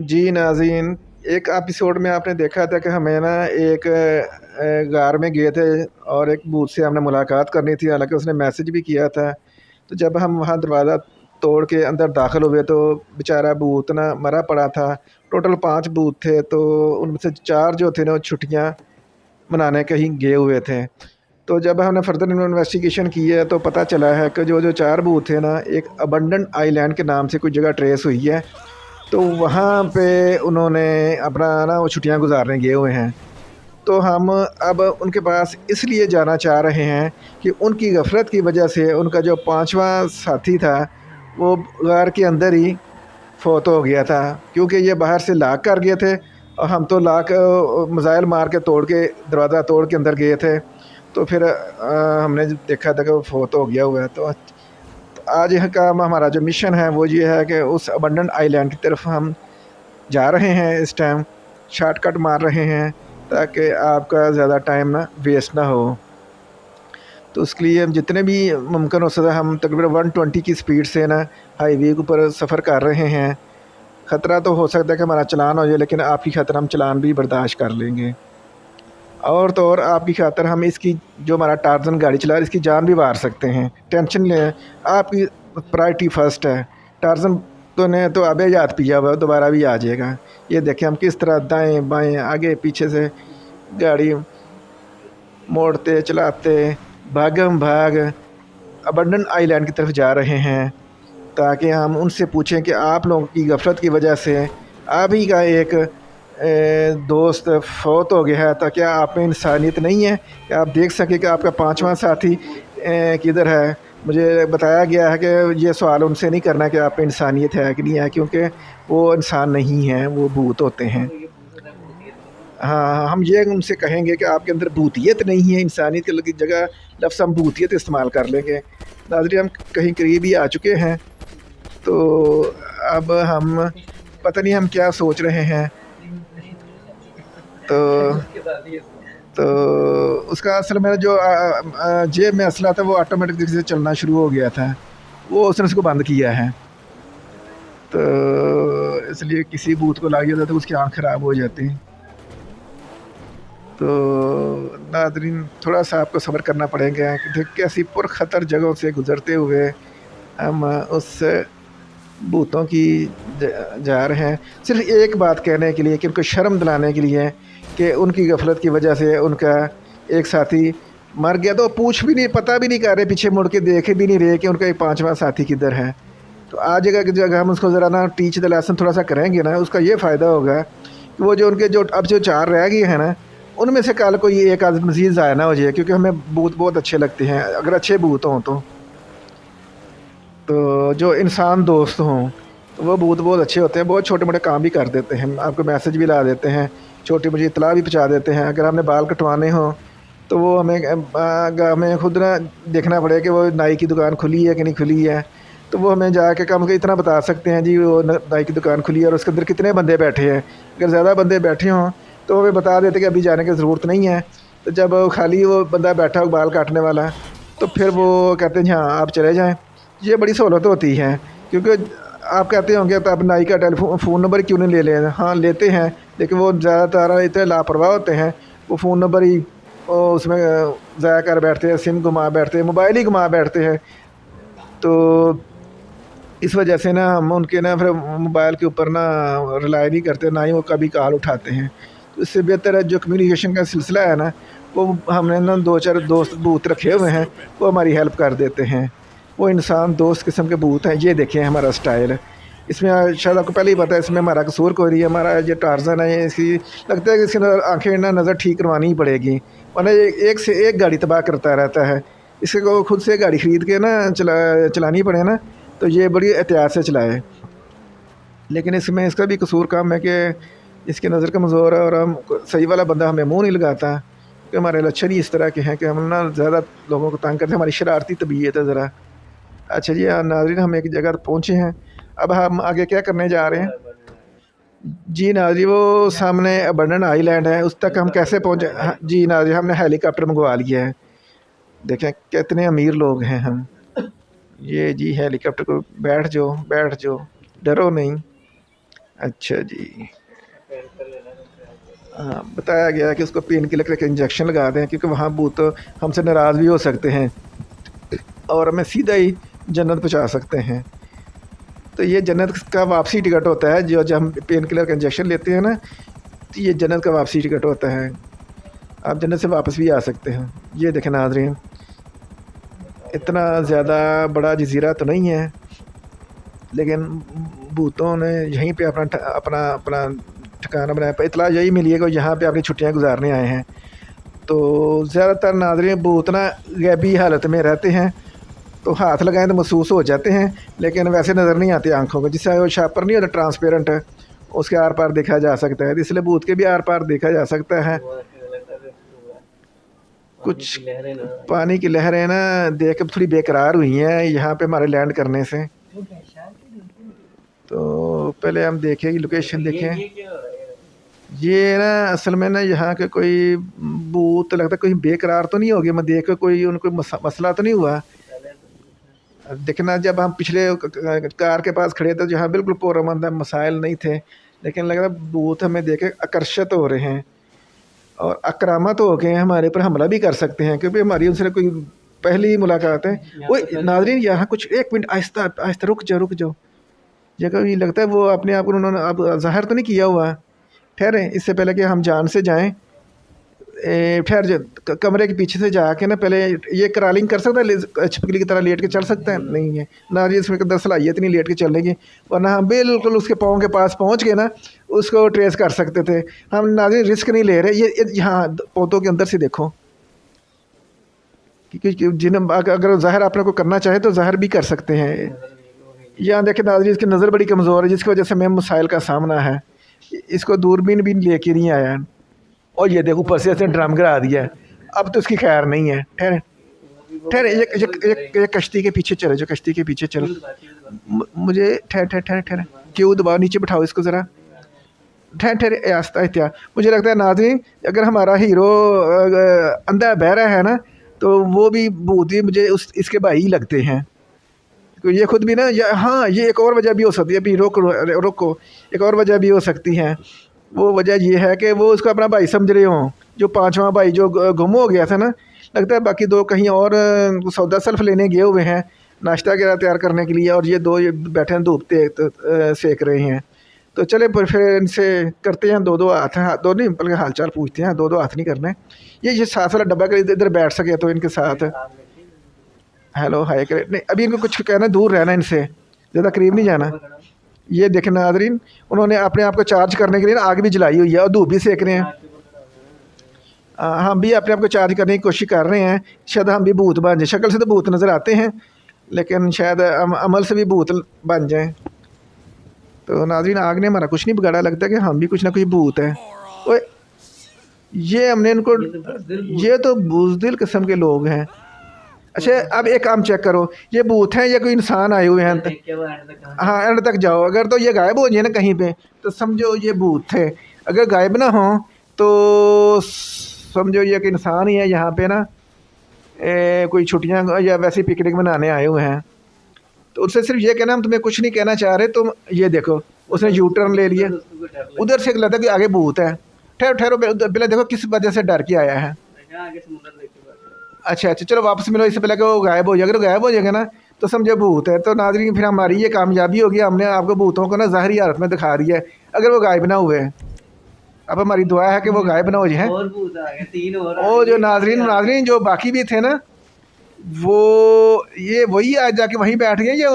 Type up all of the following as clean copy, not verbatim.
जी नाज़रीन, एक एपिसोड में आपने देखा था कि हमें ना एक गार में गए थे और एक भूत से हमने मुलाकात करनी थी, हालांकि उसने मैसेज भी किया था। तो जब हम वहाँ दरवाज़ा तोड़ के अंदर दाखिल हुए तो बेचारा भूत ना मरा पड़ा था। टोटल 5 भूत थे, तो उनमें से 4 जो थे ना वो छुट्टियाँ मनाने कहीं गए हुए थे। तो जब हमने फर्दर इन्वेस्टिगेशन की है तो पता चला है कि जो जो 4 भूत थे ना, एक अबंडेंट आइलैंड के नाम से कोई जगह ट्रेस हुई है। तो वहाँ पे उन्होंने अपना ना वो छुट्टियाँ गुज़ारने गए हुए हैं। तो हम अब उनके पास इसलिए जाना चाह रहे हैं कि उनकी गफ़लत की वजह से उनका जो 5वां साथी था, वो गार के अंदर ही फ़ौत हो गया था। क्योंकि ये बाहर से लॉक कर गए थे और हम तो लॉक मिसाइल मार के तोड़ के दरवाज़ा तोड़ के अंदर गए थे। तो फिर हमने जब देखा था कि वो फ़ौत हो गया हुआ है। तो आज यह काम हमारा जो मिशन है वो ये है कि उस अबंडन आइलैंड की तरफ हम जा रहे हैं। इस टाइम शॉर्टकट मार रहे हैं ताकि आपका ज़्यादा टाइम ना वेस्ट ना हो। तो उसके लिए हम जितने भी मुमकिन हो सके हम तकरीबन 120 की स्पीड से ना हाईवे के ऊपर सफ़र कर रहे हैं। ख़तरा तो हो सकता है कि हमारा चालान हो जाए, लेकिन आपकी खातिर हम चालान भी बर्दाश्त कर लेंगे। और तो और आपकी खातिर हम इसकी जो हमारा टार्ज़न गाड़ी चला रहा है इसकी जान भी वार सकते हैं। टेंशन लें, आपकी प्रायोरिटी फ़र्स्ट है। टार्ज़न तो ने तो अबे याद पिया हुआ है, दोबारा भी आ जाएगा। ये देखें हम किस तरह दाएँ बाएँ आगे पीछे से गाड़ी मोड़ते चलाते भागम भाग अबंडन आइलैंड की तरफ जा रहे हैं, ताकि हम उनसे पूछें कि आप लोगों की गफलत की वजह से आप ही का एक दोस्त फौत हो गया है, तो क्या आप में इंसानियत नहीं है कि आप देख सकें कि आपका 5वां साथी किधर है। मुझे बताया गया है कि ये सवाल उनसे नहीं करना कि आप में इंसानियत है कि नहीं है, क्योंकि वो इंसान नहीं हैं, वो भूत होते हैं। हाँ, हम ये उनसे कहेंगे कि आपके अंदर भूतियत नहीं है, इंसानियत की जगह लफ्ज़ हम भूतियत इस्तेमाल कर लेंगे। नाज़रीन, हम कहीं करीब ही आ चुके हैं। तो अब हम पता नहीं हम क्या सोच रहे हैं। तो तो उसका असल में जो जेब में असला था वो ऑटोमेटिक से चलना शुरू हो गया था। वो उसने उसको बंद किया है। तो इसलिए किसी भूत को लग जाता है तो उसकी आँख ख़राब हो जाती है। तो नाज़रीन, थोड़ा-सा आपको सब्र करना पड़ेगा कि कैसी पुरख़तर जगहों से गुज़रते हुए हम उस भूतों की जा रहे हैं। सिर्फ़ एक बात कहने के लिए कि उनको शर्म दिलाने के लिए कि उनकी गफ़लत की वजह से उनका एक साथी मर गया, तो पूछ भी नहीं, पता भी नहीं कर रहे, पीछे मुड़ के देख भी नहीं रहे कि उनका एक 5वां साथी किधर है। तो आज की जगह हम उसको ज़रा ना टीच द लेसन थोड़ा-सा करेंगे ना, उसका ये फ़ायदा होगा कि वो जो उनके जो अब जो 4 रह गए हैं ना, उनमें से कल कोई एक आध मज़ीद ज़ाया ना हो जाए, क्योंकि हमें भूत बहुत अच्छे लगते हैं, अगर अच्छे भूत हों तो। तो जो इंसान दोस्त हों, तो वो भूत बहुत अच्छे होते हैं, बहुत छोटे-मोटे काम भी कर देते हैं, आपको मैसेज भी ला देते हैं, छोटी-मोटी इत्तला भी पहुँचा देते हैं। अगर हमने बाल कटवाने हों, तो वो हमें खुद ना देखना पड़ेगा कि वो नाई की दुकान खुली है कि नहीं खुली है। तो वो हमें जाके कम से इतना बता सकते हैं, जी वो नाई की दुकान खुली है और उसके अंदर कितने बंदे बैठे हैं। अगर ज़्यादा बंदे बैठे हों, तो हमें बता देते कि अभी जाने की ज़रूरत नहीं है। तो जब खाली वो बंदा बैठा हो बाल काटने वाला, तो फिर वो कहते हैं जी हाँ, आप चले जाएँ। ये बड़ी सहूलत होती है, क्योंकि आप कहते होंगे तो आप नाई का फ़ोन नंबर क्यों नहीं ले लें? हाँ, लेते हैं, लेकिन वो ज़्यादातर इतने लापरवाह होते हैं, वो फ़ोन नंबर ही उसमें ज़ाया कर बैठते हैं, सिम घुमा बैठते हैं, मोबाइल ही घुमा बैठते हैं। तो इस वजह से ना हम उनके ना फिर मोबाइल के ऊपर ना रिलाय नहीं करते, ना ही वो कभी कॉल उठाते हैं। तो इससे बेहतर है जो कम्युनिकेशन का सिलसिला है ना, वो हमने ना 2-4 दोस्त भूत रखे हुए हैं, वो हमारी हेल्प कर देते हैं। वो इंसान दोस्त किस्म के भूत हैं। ये देखें हमारा स्टाइल, इसमें शायद आपको पहले ही पता है इसमें हमारा कसूर कोई नहीं है। हमारा ये टार्ज़न है, इसकी लगता है कि इसकी आँखें ना नज़र ठीक करवानी ही पड़ेगी, वरना ये एक से एक गाड़ी तबाह करता रहता है। इसे को खुद से गाड़ी ख़रीद के ना चलानी पड़े ना, तो ये बड़ी एहतियात से चलाए। लेकिन इसमें इसका भी कसूर कम है कि इसकी नज़र कमज़ोर है और हम सही वाला बंदा हमें मुँह नहीं लगाता, कि हमारे लक्षण ही इस तरह के हैं कि हम ना ज़्यादा लोगों को तंग करते हैं, हमारी शरारती तबीयत है ज़रा। अच्छा जी, नाज़रीन, हम एक जगह पहुँचे हैं, अब हम आगे क्या करने जा रहे हैं? जी नाज़रीन, वो सामने अबंडन आइलैंड है, उस तक हम कैसे पहुँचे? हाँ जी नाज़रीन, हमने हेलीकॉप्टर मंगवा लिया है। देखें कितने अमीर लोग हैं हम। ये जी हेलीकॉप्टर को बैठ जाओ, बैठ जाओ, डरो नहीं। अच्छा जी। हाँ, बताया गया है कि उसको पेन किलर का इंजेक्शन लगा दें, क्योंकि वहाँ भूत तो हमसे नाराज़ भी हो सकते हैं और हमें सीधा ही जन्नत पहुँचा सकते हैं। तो ये जन्नत का वापसी टिकट होता है, जो जब हम पेन किलर का इंजेक्शन लेते हैं ना, तो ये जन्नत का वापसी टिकट होता है। आप जन्नत से वापस भी आ सकते हैं। ये देखें नाज़रीन, इतना ज़्यादा बड़ा जज़ीरा तो नहीं है, लेकिन भूतों ने यहीं पे अपना अपना अपना ठिकाना बनाया। पर इतला यही मिली है कि यहाँ पे अपनी छुट्टियाँ गुजारने आए हैं। तो ज़्यादातर नाज़रीन भूत ना गैबी हालत में रहते हैं, तो हाथ लगाएं तो महसूस हो जाते हैं, लेकिन वैसे नज़र नहीं आते आंखों को। जिससे वो शापर नहीं होता ट्रांसपेरेंट, उसके आर पार देखा जा सकता है, तो इसलिए भूत के भी आर पार देखा जा सकता है। कुछ पानी की लहरें ना देख के थोड़ी बेकरार हुई हैं यहाँ पे हमारे लैंड करने से। तो पहले हम देखें, लोकेशन देखें। ये ना असल में ना यहाँ के कोई भूत लगता है, कोई बेकरार तो नहीं हो गया, मैं देख के कोई उनको मसला तो नहीं हुआ। देखना, जब हम पिछले कार के पास खड़े थे, जहाँ बिल्कुल पुरअमन मसाइल नहीं थे, लेकिन लग रहा भूत हमें देखे आकर्षित हो रहे हैं और आक्रामक हो गए हैं, हमारे ऊपर हमला भी कर सकते हैं, क्योंकि हमारी उनसे कोई पहली मुलाकात है। वो नाज़रीन यहाँ कुछ, एक मिनट, आहिस्ता आहिस्ता रुक जाओ रुक जाओ। जगह ये लगता है वो अपने आप को उन्होंने अब ज़ाहिर तो नहीं किया हुआ। ठहरें, इससे पहले कि हम जान से जाएं, ठहर जा, कमरे के पीछे से जाके ना पहले ये करालिंग कर सकता है, छिपकली की तरह लेट के चल सकता है? नहीं है ना जी, इसमें अंदर सलाहियत नहीं लेट के चलने की, वरना हम बिल्कुल उसके पाँव के पास पहुंच के ना उसको ट्रेस कर सकते थे। हम नाज़रीन रिस्क नहीं ले रहे। ये यहाँ पौधों के अंदर से देखो, क्योंकि जिन्हें अगर ज़ाहिर आपने को करना चाहे तो ज़ाहिर भी कर सकते हैं। यहाँ देखें नाज़रीन, इसकी नज़र बड़ी कमज़ोर है, जिसकी वजह से हमें मसाइल का सामना है। इसको दूरबीन भी लेके नहीं आया, और ये देखो ऊपर से ऐसे ड्रम गिरा दिया है। अब तो इसकी खैर नहीं है। ठहरे ठहरे, ये कश्ती के पीछे चले, जो कश्ती के पीछे चल। मुझे ठहर ठहर ठहर ठहर, क्यों दबाओ, नीचे बिठाओ इसको ज़रा। ठहर ठहर, आस्ता एहतियात। मुझे लगता है नाज़रीन, अगर हमारा हीरो अंधा बहरा है ना, तो वो भी भूत ही मुझे इसके भाई ही लगते हैं। तो ये खुद भी ना, हाँ, ये एक और वजह भी हो सकती है। अभी रोको, एक और वजह भी हो सकती है। वो वजह ये है कि वो उसको अपना भाई समझ रहे हों। जो पांचवा भाई जो गुम हो गया था ना, लगता है बाकी दो कहीं और सौदा सल्फ लेने गए हुए हैं, नाश्ता वगैरह तैयार करने के लिए, और ये दो ये बैठे हैं धूप सेक रहे हैं। तो चले फिर इनसे करते हैं दो दो हाथ दो नहीं, बल्कि हाल चाल पूछते हैं। दो दो हाथ नहीं करने। ये साथ वाला डब्बा कर इधर बैठ सके तो इनके साथ हेलो हाय करे। नहीं, अभी इनको कुछ कहना, दूर रहना, इनसे ज़्यादा करीब नहीं जाना। ये देखें नाज़रीन, उन्होंने अपने आप को चार्ज करने के लिए ना आग भी जलाई हुई है और धूप भी सेक रहे हैं। हम भी अपने आप को चार्ज करने की कोशिश कर रहे हैं। शायद हम भी भूत बन जाए। शक्ल से तो भूत नज़र आते हैं, लेकिन शायद अमल से भी भूत बन जाएं। तो नाज़रीन, आग ने हमारा कुछ नहीं बिगाड़ा, लगता है कि हम भी कुछ ना कुछ भूत हैं। ओए, ये हमने इनको, ये तो बुज़दिल किस्म के लोग हैं। अच्छा, अब एक काम चेक करो, ये भूत हैं या कोई इंसान आए हुए हैं? हाँ, एंड तक जाओ। अगर तो ये गायब हो जाए ना कहीं पे, तो समझो ये भूत थे। अगर गायब ना हो तो समझो ये एक इंसान ही है यहाँ पे ना, कोई छुट्टियाँ या वैसे पिकनिक मनाने आए हुए हैं। तो उससे सिर्फ ये कहना, हम तुम्हें कुछ नहीं कहना चाह रहे, तुम ये देखो, उसने यू टर्न ले लिया, उधर से लगता है कि आगे भूत है। ठहरो ठहरो, पहले देखो किस वजह से डर के आया है। अच्छा अच्छा, चलो वापस मिलो, इससे पहले कि वो गायब हो जाए। अगर गायब हो जाएगा ना तो समझो भूत है। तो नाज़रीन, फिर हमारी ये कामयाबी होगी, हमने आपको भूतों को ना ज़ाहिरी हालत में दिखा दिया है, अगर वो गायब ना हुए। अब हमारी दुआ है कि वो गायब ना हो जाए। और जो नाज़रीन जो बाकी भी थे ना, वो ये वही आज जाके वहीं बैठ गए। ये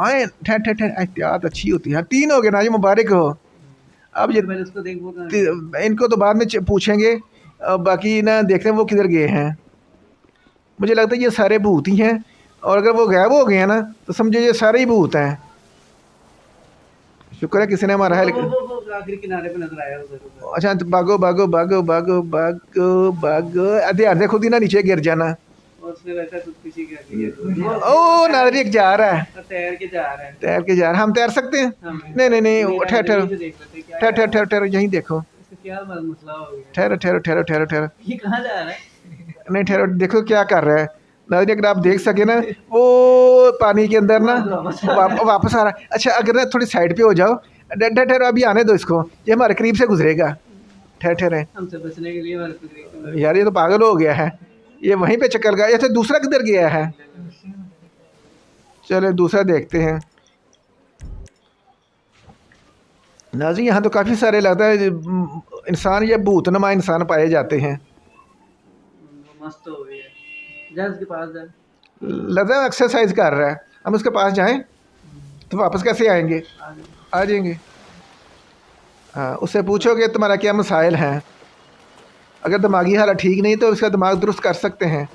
आए, ठहर ठहर ठहर, एहतियात अच्छी होती है। 3 हो गए ना, ये मुबारक हो। अब ये इनको तो बाद में पूछेंगे, बाकी ना देखते हैं वो किधर गए हैं। मुझे लगता है ये सारे भूत ही हैं, और अगर वो गायब हो गए हैं ना तो समझो ये सारे ही भूत हैं। शुक्र है किसी ने हमारा हेल्प। किनारे पे नजर आया। अच्छा, तो भागो भागो भागो भागो भागो भागो, ध्यान से खुद ही ना नीचे गिर जाना। ओ नाज़रीन जा रहा है, तैर के जा रहा है। हम तैर सकते हैं? नहीं नहीं नहीं, ठहर ठहर ठहर ठहर ठहर ठहर, यहीं देखो। ठहरो ठहरो ठहरो ठहरो ठहरो, नहीं ठहरो, देखो क्या कर रहा है। नाज़रीन, अगर आप देख सके ना, वो पानी के अंदर ना वापस आ रहा है। अच्छा, अगर ना थोड़ी साइड पे हो जाओ, ठहरो अभी आने दो इसको, ये हमारे करीब से गुजरेगा। ठहरे हमसे बचने के लिए हमारे को यार, ये तो पागल हो गया है, ये वहीं पे चक्कर गया। अच्छा दूसरा किधर गया है? चलो दूसरा देखते हैं। नाज़रीन यहाँ तो काफ़ी सारे लगता है इंसान या भूतनुमा इंसान पाए जाते हैं। मस्त हो गया, जा उसके पास जा। लगता है एक्सरसाइज कर रहा है, हम उसके पास जाएं तो वापस कैसे आएंगे? आ जाएंगे। हाँ, उससे पूछोगे तुम्हारा क्या मसाइल हैं, अगर दिमागी हालत ठीक नहीं तो उसका दिमाग दुरुस्त कर सकते हैं।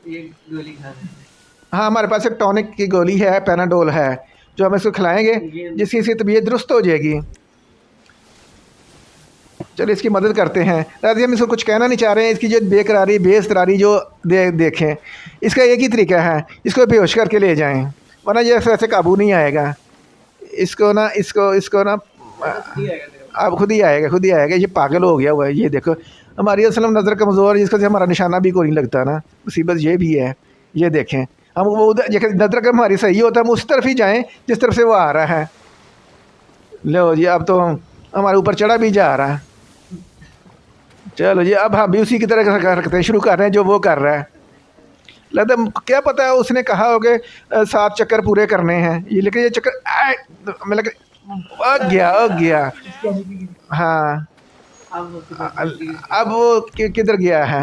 एक गोली खा ले। हाँ, हमारे पास एक टॉनिक की गोली है, पैनाडोल है, जो हम इसको खिलाएंगे जिसकी इसकी तबीयत दुरुस्त हो जाएगी। चलो इसकी मदद करते हैं। राजी हम इसको कुछ कहना नहीं चाह रहे हैं, इसकी जो बेकरारी बेस्तरारी जो देखें, इसका एक ही तरीका है, इसको बेहोश करके ले जाएं, वरना ये ऐसे काबू नहीं आएगा। इसको ना इसको ना अब खुद ही आएगा। ये पागल हो गया हुआ है, ये देखो हमारी असलम नज़र कमज़ोर, जिसका से हमारा निशाना भी कोई नहीं लगता ना, मुसीबत ये भी है। ये देखें, हम वो उधर नज़र का हमारी सही होता है, हम उस तरफ ही जाएं जिस तरफ से वो आ रहा है। लो जी, अब तो हमारे ऊपर चढ़ा भी जा रहा है। चलो जी, अब हम भी उसी की तरह करते हैं, शुरू कर रहे हैं जो वो कर रहा है। लगता क्या पता है उसने कहा हो कि 7 चक्कर पूरे करने हैं, ये लेकिन ये चक्कर मैं लग आ गया। हाँ, अब वो किधर गया है?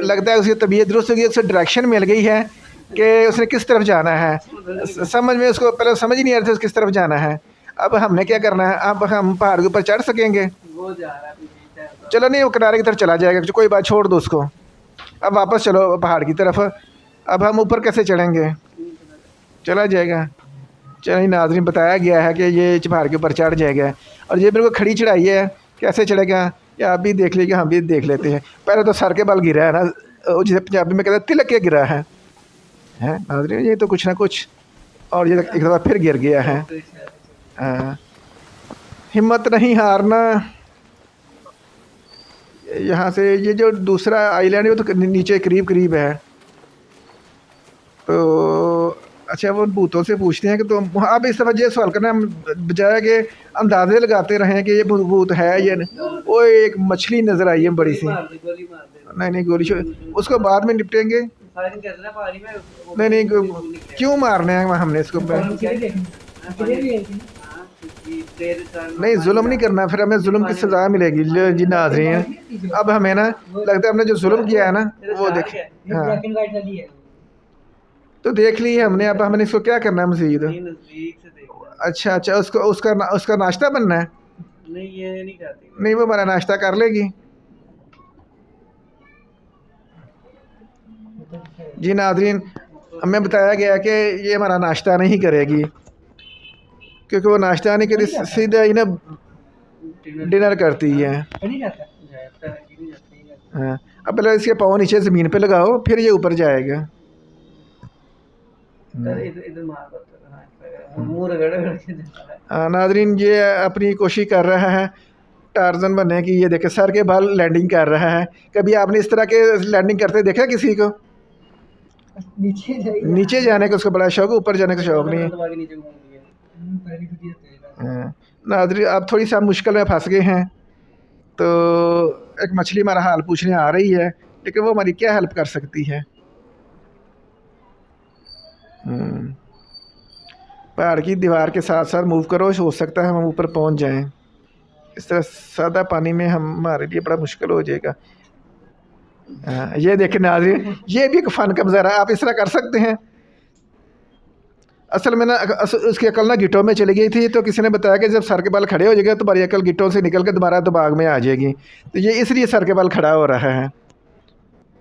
लगता है उसकी तबीयत दुरुस्त हो गई, उसे डायरेक्शन मिल गई है कि उसने किस तरफ जाना है। समझ में उसको पहले समझ ही नहीं आ रहा था किस तरफ जाना है। अब हमने क्या करना है, अब हम पहाड़ के ऊपर चढ़ सकेंगे? चलो नहीं, वो किनारे की तरफ चला जाएगा, कोई बात, छोड़ दो उसको। अब वापस चलो पहाड़ की तरफ। अब हम ऊपर कैसे चढ़ेंगे? चला जाएगा। चलिए नाज़रीन, बताया गया है कि ये पहाड़ के ऊपर चढ़ जाएगा, और ये बिल्कुल खड़ी चढ़ाई है, कैसे चढ़ेगा या आप भी देख लीजिए, हम भी देख लेते हैं। पहले तो सर के बल गिरा है ना, जिसे पंजाबी में कहते हैं तिलक के गिरा है नाज़रीन, ये तो कुछ ना कुछ, और ये एक दफ़ा फिर गिर गया है। हिम्मत नहीं हारना। यहाँ से ये जो दूसरा आइलैंड है वो तो नीचे करीब है। तो अच्छा, वो भूतों से पूछते हैं कि तो अब इस दफ़ा ये सवाल करना, हम बजाय के अंदाजे लगाते रहें कि ये भूत है ये वो एक मछली नज़र आई है बड़ी सी। नहीं गोली उसको बाद में निपटेंगे। नहीं क्यों मारने हैं हमने इसको? नहीं, जुल्म नहीं करना, फिर हमें जुल्म की सज़ा मिलेगी जी नाज़रीन। अब हमें ना लगता है हमने जो जुल्म किया है ना वो देख। हाँ, तो देख ली हमने, अब हमने इसको क्या करना है मज़ीद? अच्छा, उसका नाश्ता बनना है? नहीं, ये नहीं करती। नहीं, वो हमारा नाश्ता कर लेगी जी नाज़रीन। हमें बताया गया कि ये हमारा नाश्ता नहीं करेगी, क्योंकि वो नाश्ता नहीं करी, सीधा ही ना डिनर करती है। हाँ, अब पहले इसके पाँव नीचे ज़मीन पे लगाओ, फिर ये ऊपर जाएगा। नाज़रीन, ये अपनी कोशिश कर रहा है टार्जन बनने की। ये देखे सर के बाल लैंडिंग कर रहा है। कभी आपने इस तरह के लैंडिंग करते देखा किसी को? नीचे जाने का उसको बड़ा शौक, ऊपर जाने का शौक नहीं है। नाज़रीन, अब थोड़ी सा मुश्किल में फंस गए हैं, तो एक मछली हमारा हाल पूछने आ रही है, लेकिन वो हमारी क्या हेल्प कर सकती है? पहाड़ की दीवार के साथ साथ मूव करो, हो सकता है हम ऊपर पहुंच जाएं। इस तरह सादा पानी में हमारे लिए बड़ा मुश्किल हो जाएगा। ये देखें नाज़रीन, ये भी एक फ़न का मज़ारा, आप इस तरह कर सकते हैं। असल में ना उसकी अकल ना गिट्टों में चली गई थी, तो किसी ने बताया कि जब सर के बाल खड़े हो जाएगा तो तुम्हारी अकल गिट्टों से निकल कर दोबारा दिमाग में आ जाएगी। तो ये इसलिए सर के बाल खड़ा हो रहा है,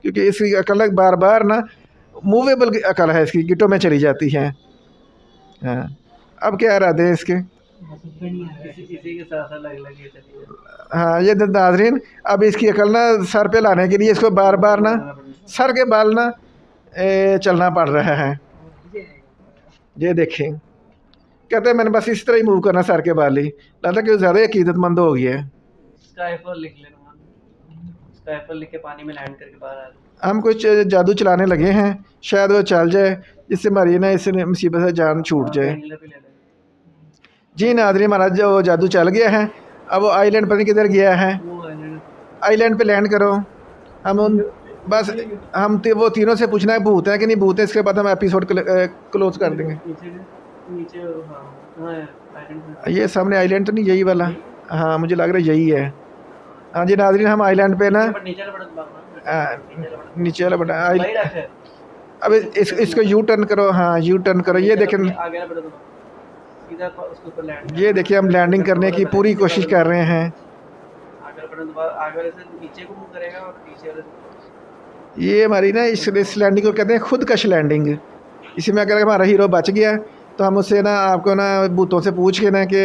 क्योंकि इसकी अकल बार बार ना मूवेबल अकल है, इसकी गिट्टों में चली जाती है। हाँ, अब क्या इरादे हैं इसके? हाँ, ये नाज़रीन, अब इसकी अकल ना सर पे लाने के लिए इसको बार बार ना सर के बाल ना चलना पड़ रहा है। ये देखें, कहते हैं मैंने बस इस तरह ही मूव करना सर के बाल ही, लगता कि ज़्यादा अकीदतमंद हो गया है। लिख के पानी में लैंड करके बाहर आ। हम कुछ जादू चलाने लगे हैं, शायद वो चल जाए, जिससे हमारी ना इस मुसीबत से जान छूट जाए। जी नाज़रीन, हमारा जो जादू चल गया है। अब वो आइलैंड पता नहीं किधर गया है। वो आइलैंड आइलैंड पे लैंड करो। हम उन बस वो तीनों से पूछना है भूत है कि नहीं भूत है, इसके बाद हम एपिसोड क्लोज कर देंगे। नीचे नीचे हाँ हाँ आइलैंड ये सामने आइलैंड तो नहीं यही वाला? यही? हाँ मुझे लग रहा है यही है। हाँ जी नाज़रीन, हम आइलैंड पे ना नीचे वाला बटन दबाना, आ, नीचे वाला बटन भाई रख है। अब इसको यू टर्न करो। हाँ यू टर्न करो। ये देखें, आगे वाला बटन दबाओ, सीधा उसके ऊपर लैंड। ये देखिए हम लैंडिंग करने की पूरी कोशिश कर रहे हैं। आगे वाला बटन दबाओ, आगे वाले से नीचे को मूव करेगा और पीछे वाले से। ये हमारी ना इस लैंडिंग को कहते हैं खुदकश लैंडिंग। इसी में अगर हमारा हीरो बच गया तो हम उससे ना आपको ना भूतों से पूछ के ना कि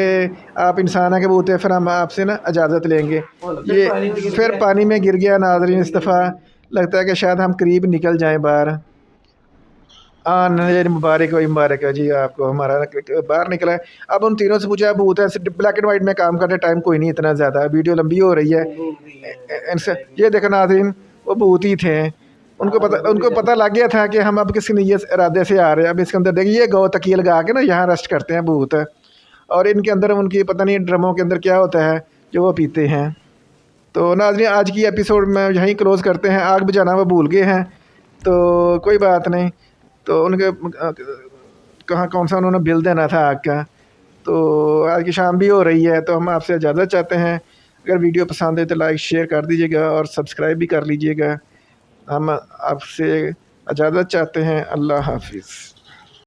आप इंसान है कि भूत है, फिर हम आपसे ना इजाज़त लेंगे। ये फिर पानी में गिर गया नाज़रीन। इस दफ़ा लगता है कि शायद हम करीब निकल जाएं बाहर। ये मुबारक हो, मुबारक है जी आपको, हमारा बाहर निकला है। अब उन तीनों से पूछा भूत है। ब्लैक एंड वाइट में काम करते टाइम कोई नहीं इतना ज़्यादा, वीडियो लंबी हो रही है। इनसे ये देखो नाज़रीन, वो भूत ही थे। उनको पता लग गया था कि हम अब किसी नीयत इरादे से आ रहे हैं। अब इसके अंदर देखिए ये गौ तकिए लगा के ना यहाँ रेस्ट करते हैं भूत। और इनके अंदर उनकी पता नहीं ड्रमों के अंदर क्या होता है जो वो पीते हैं। तो नाज़रीन आज की एपिसोड में यहीं क्लोज़ करते हैं। आग बुझाना वो भूल गए हैं तो कोई बात नहीं। तो उनके कहाँ कौन सा उन्होंने बिल देना था आग का। तो आज की शाम भी हो रही है तो हम आपसे इजाज़त चाहते हैं। अगर वीडियो पसंद है तो लाइक शेयर कर दीजिएगा और सब्सक्राइब भी कर लीजिएगा। हम आपसे इजाज़त चाहते हैं। अल्लाह हाफिज़।